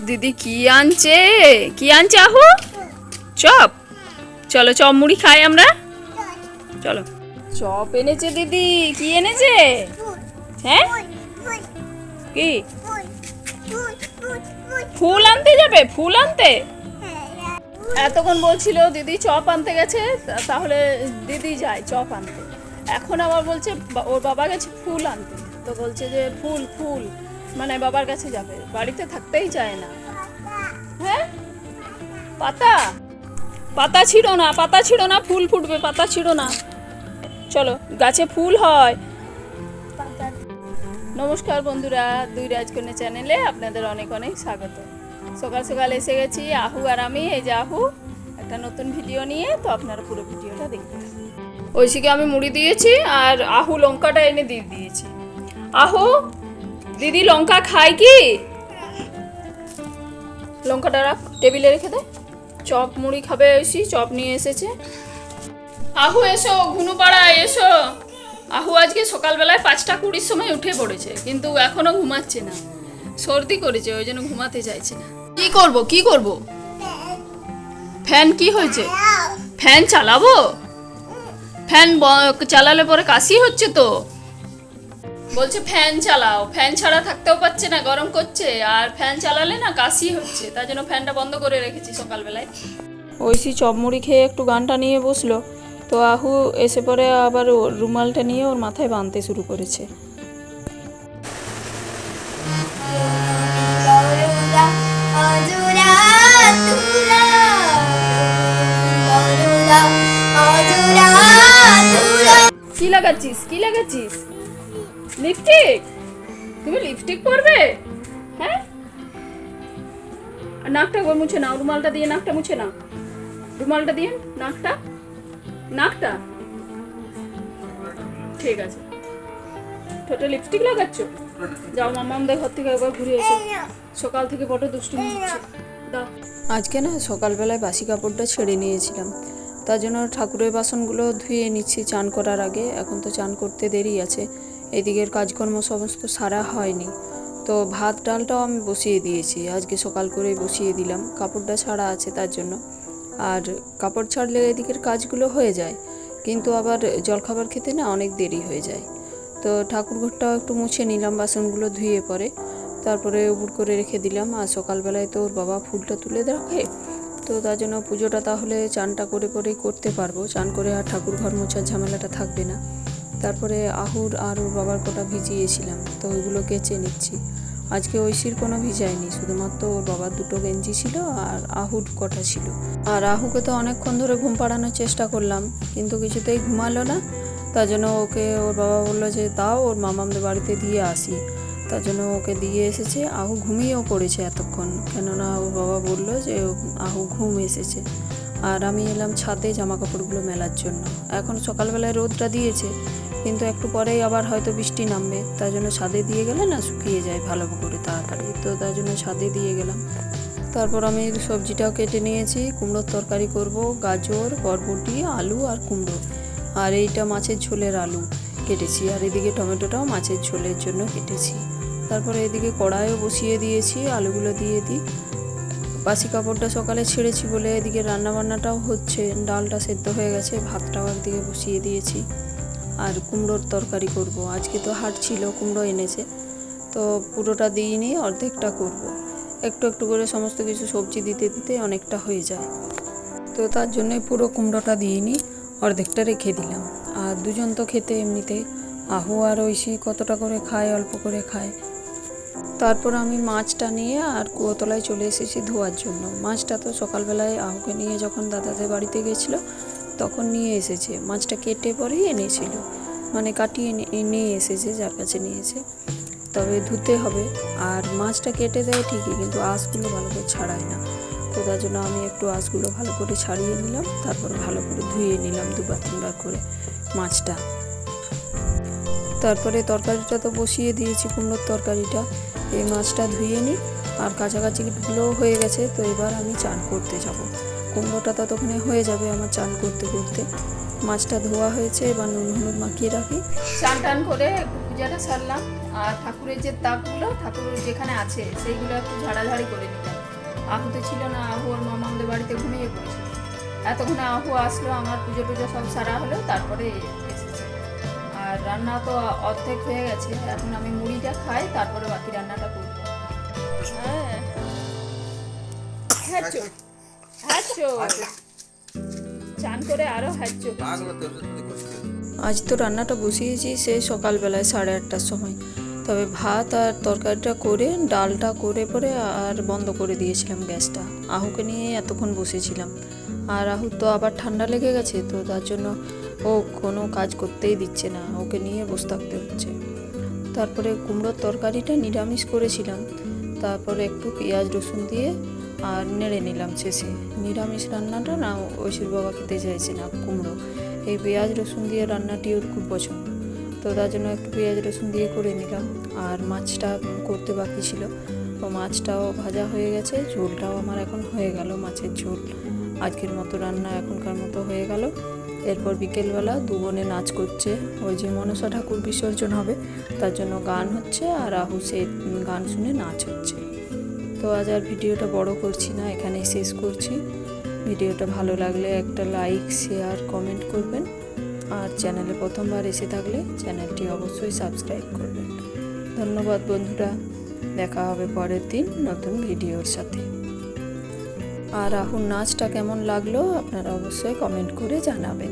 দিদি কি আনছে? কি আনছে আহু? চপ। চলো চপ মুড়ি খাই আমরা। চলো। চপ এনেছে দিদি। কি এনেছে? হ্যাঁ কি ফুল আনতে যাবে? ফুল আনতে এতক্ষণ বলছিল দিদি চপ আনতে গেছে, তাহলে দিদি যায় চপ আনতে। এখন আবার বলছে ওর বাবা গেছে ফুল আনতে, তো বলছে যে ফুল ফুল মানে বাবার কাছে যাবে, বাড়িতে থাকতেই চায় না। হ্যাঁ পাতা পাতা ছিঁড়ো না, পাতা ছিঁড়ো না, ফুল ফুটবে, পাতা ছিঁড়ো না। চলো গাছে ফুল হয়। নমস্কার বন্ধুরা, দুই রাজকন্যা চ্যানেলে আপনাদের অনেক অনেক স্বাগত। সকাল সকাল এসে গেছি আহু আর আমি। এই যে আহু একটা নতুন ভিডিও নিয়ে, তো আপনারা পুরো ভিডিওটা দেখবেন। ঐশীকে আমি মুড়ি দিয়েছি আর আহু লঙ্কাটা এনে দিয়ে দিয়েছি। আহু দিদি লঙ্কা খায় কি? লঙ্কাটা রাখ, টেবিলে রেখে দে। চপ মুড়ি খাবে ঐশী, চপ নিয়ে এসেছে। আহু এসো, ঘুনুপাড়ায় এসো। আহু আজকে সকালবেলায় 5:20 সময় উঠে পড়েছে, কিন্তু এখনো ঘুমাচ্ছে না। সর্দি করেছে, ওই জন্য ঘুমাতে চাইছে না। কি করব কি করব? ফ্যান কি হয়েছে? ফ্যান চালাবো? ফ্যান চালালে পরে কাশি হচ্ছে তো। বলছে ফ্যান চালাও, ফ্যান ছাড়া থাকতেও পারছে না, গরম করছে, আর ফ্যান চালালে না কাশি হচ্ছে, তার জন্য ফ্যানটা বন্ধ করে রেখেছি সকালবেলায়। ঐশী চপ মুড়ি খেয়ে একটু গানটা নিয়ে বসলো, তো আহু এসে পরে আবার রুমালটা নিয়ে ওর মাথায় বাঁধতে শুরু করেছে। কি লাগাচ্ছিস? কি লাগাচ্ছিস? লিপস্টিক? তুমি লিপস্টিক পরবে? হ্যাঁ, নাকটা একবার মুছে নাও, রুমালটা দিয়ে নাকটা মুছে নাও, রুমালটা দিয়ে নাকটা, নাকটা ঠিক আছে। ঠোঁটে লিপস্টিক লাগাচ্ছ? যাও মামামদের ঘর থেকে একবার ঘুরে এসো, সকাল থেকে বড় দুষ্টুমি হচ্ছে। দাও। আজকে না সকালবেলায় বাসি কাপড়টা ছেড়ে নিয়েছিলাম, তার জন্য ঠাকুরের বাসনগুলো ধুয়ে নিচ্ছি চান করার আগে। এখন তো চান করতে দেরি আছে, এদিকের কাজকর্ম সমস্ত সারা হয়নি। তো ভাত ডালটাও আমি বসিয়ে দিয়েছি, আজকে সকাল করে বসিয়ে দিলাম, কাপড়টা ছাড়া আছে তার জন্য। আর কাপড় ছাড়লে এদিকের কাজগুলো হয়ে যায়, কিন্তু আবার জলখাবার খেতে না অনেক দেরি হয়ে যায়। তো ঠাকুর ঘরটাও একটু মুছে নিলাম, বাসনগুলো ধুয়ে পরে তারপরে উপুড় করে রেখে দিলাম। আর সকালবেলায় তো ওর বাবা ফুলটা তুলে রাখে, তো তার জন্য পুজোটা তাহলে চানটা করে পরেই করতে পারবো, চান করে আর ঠাকুর ঘর মোছার ঝামেলাটা থাকবে না। তারপরে আহুর আর ওর বাবার কটা ভিজিয়েছিলাম, তো ওইগুলো কেচে নিচ্ছি। আজকে ঐশীর কোনো ভিজায়নি, শুধুমাত্র ওর বাবার 2টো গেঞ্জি ছিল আর আহুর কটা ছিল। আর আহুকে তো অনেকক্ষণ ধরে ঘুম পাড়ানোর চেষ্টা করলাম, কিন্তু কিছুতেই ঘুমালো না। তার জন্য ওকে ওর বাবা বললো যে দাও, ওর মামামদের বাড়িতে দিয়ে আসি। তার জন্য ওকে দিয়ে এসেছে। আহু ঘুমিয়েও পড়েছে এতক্ষণ, কেননা ওর বাবা বললো যে আহু ঘুম এসেছে। আর আমি এলাম ছাদে জামা কাপড়গুলো মেলার জন্য। এখন সকালবেলায় রোদটা দিয়েছে, কিন্তু একটু পরেই আবার হয়তো বৃষ্টি নামবে, তার জন্য ছাদে দিয়ে গেলে না শুকিয়ে যায় ভালো করে তাড়াতাড়ি, তো তার জন্য ছাদে দিয়ে গেলাম। তারপর আমি সবজিটাও কেটে নিয়েছি, কুমড়োর তরকারি করব, গাজর, বরবটি, আলু আর কুমড়ো। আর এইটা মাছের ঝোলের আলু কেটেছি, আর এদিকে টমেটোটাও মাছের ঝোলের জন্য কেটেছি। তারপরে এদিকে কড়াইও বসিয়ে দিয়েছি, আলুগুলো দিয়ে দিই। বাসি কাপড়টা সকালে ছেড়েছি বলে এদিকে রান্নাবান্নাটাও হচ্ছে, ডালটা সেদ্ধ হয়ে গেছে, ভাতটাও একদিকে বসিয়ে দিয়েছি। আর কুমড়োর তরকারি করব, আজকে তো হাট ছিল, কুমড়ো এনেছে, তো পুরোটা দিইনি, অর্ধেকটা করব। একটু একটু করে সমস্ত কিছু সবজি দিতে দিতে অনেকটা হয়ে যায়, তো তার জন্যই পুরো কুমড়োটা দিইনি, অর্ধেকটা রেখে দিলাম। আর দুজন তো খেতে এমনিতেই, আহু আর ঐশী কতটা করে খায়, অল্প করে খায়। তারপর আমি মাছটা নিয়ে আর কুয়োতলায় চলে এসেছি ধোয়ার জন্য। মাছটা তো সকালবেলায় আহুকে নিয়ে যখন দাদাদের বাড়িতে গেছিলো তখন নিয়ে এসেছে, মাছটা কেটে পরেই এনেছিল, মানে কাটিয়ে নিয়ে এসেছে, যার কাছে নিয়েছে। তবে ধুতে হবে, আর মাছটা কেটে দেয় ঠিকই, কিন্তু আঁশগুলো ভালো করে ছাড়ায় না, তো তার জন্য আমি একটু আঁশগুলো ভালো করে ছাড়িয়ে নিলাম, তারপর ভালো করে ধুয়ে নিলাম 2-3 বার করে মাছটা। তারপরে তরকারিটা তো বসিয়ে দিয়েছি, কুমড়োর তরকারিটা। এই মাছটা ধুয়ে নিই, আর কাছাকাছিগুলোও হয়ে গেছে, তো এবার আমি চান করতে যাব। কুমড়োটা ততক্ষণে হয়ে যাবে আমার চান করতে করতে। মাছটা ধোয়া হয়েছে, এবার নুন হলুদ মাখিয়ে রাখি। চান টান করে একটু পূজাটা সারলাম, আর ঠাকুরের যে তাকগুলো ঠাকুর যেখানে আছে সেইগুলো একটু ঝাড়াঝাড়ি করে নিলাম। আহু তো ছিল না, আহু ওর মামাদের বাড়িতে ঘুমিয়ে পড়েছিল। এতক্ষণে আহু আসলো, আমার পুজো টুজো সব সারা হলো, তারপরে এসেছে। আর রান্না তো অর্ধেক হয়ে গেছে, এখন আমি মুড়িটা খাই, তারপরে বাকি রান্নাটা করবো। হ্যাঁ হ্যাঁচো হ্যাঁচো, চান করে আরো হ্যাঁচো। আজ তো রান্নাটা বসিয়েছি সেই সকালবেলায় 8:30টার সময়। তবে ভাত আর তরকারিটা করে ডালটা করে পরে আর বন্ধ করে দিয়েছিলাম গ্যাসটা। আহুকে নিয়ে এতক্ষণ বসেছিলাম। আর আহু তো আবার ঠান্ডা লেগে গেছে, তো তার জন্য ও কোনো কাজ করতেই দিচ্ছে না, ওকে নিয়ে বসে থাকতে হচ্ছে। তারপরে কুমড়োর তরকারিটা নিরামিষ করেছিলাম, তারপরে একটু পেঁয়াজ রসুন দিয়ে আর নেড়ে নিলাম শেষে। নিরামিষ রান্নাটা না ঐশ্বর বাবা খেতে চাইছে না কুমড়ো, এই পেঁয়াজ রসুন দিয়ে রান্নাটি ওর খুব পছন্দ, তো তার জন্য একটু পেঁয়াজ রসুন দিয়ে করে নিলাম। আর মাছটা করতে বাকি ছিল, তো মাছটাও ভাজা হয়ে গেছে, ঝোলটাও আমার এখন হয়ে গেল, মাছের ঝোল আজকের মতো রান্না এখনকার মতো হয়ে গেল। এরপর বিকেলবেলা দু বোনে নাচ করছে, ওই যে মনসা ঠাকুর বিসর্জন হবে তার জন্য গান হচ্ছে, আর আহু সেই গান শুনে নাচ হচ্ছে। তো আজ আর ভিডিওটা বড় করছি না, এখানেই শেষ করছি। ভিডিওটা ভালো লাগলে একটা লাইক, শেয়ার, কমেন্ট করবেন। আর চ্যানেলে প্রথমবার এসে থাকলে চ্যানেলটি অবশ্যই সাবস্ক্রাইব করবেন। ধন্যবাদ বন্ধুরা, দেখা হবে পরের দিন নতুন ভিডিওর সাথে। আর আহুর নাচটা কেমন লাগলো আপনারা অবশ্যই কমেন্ট করে জানাবেন।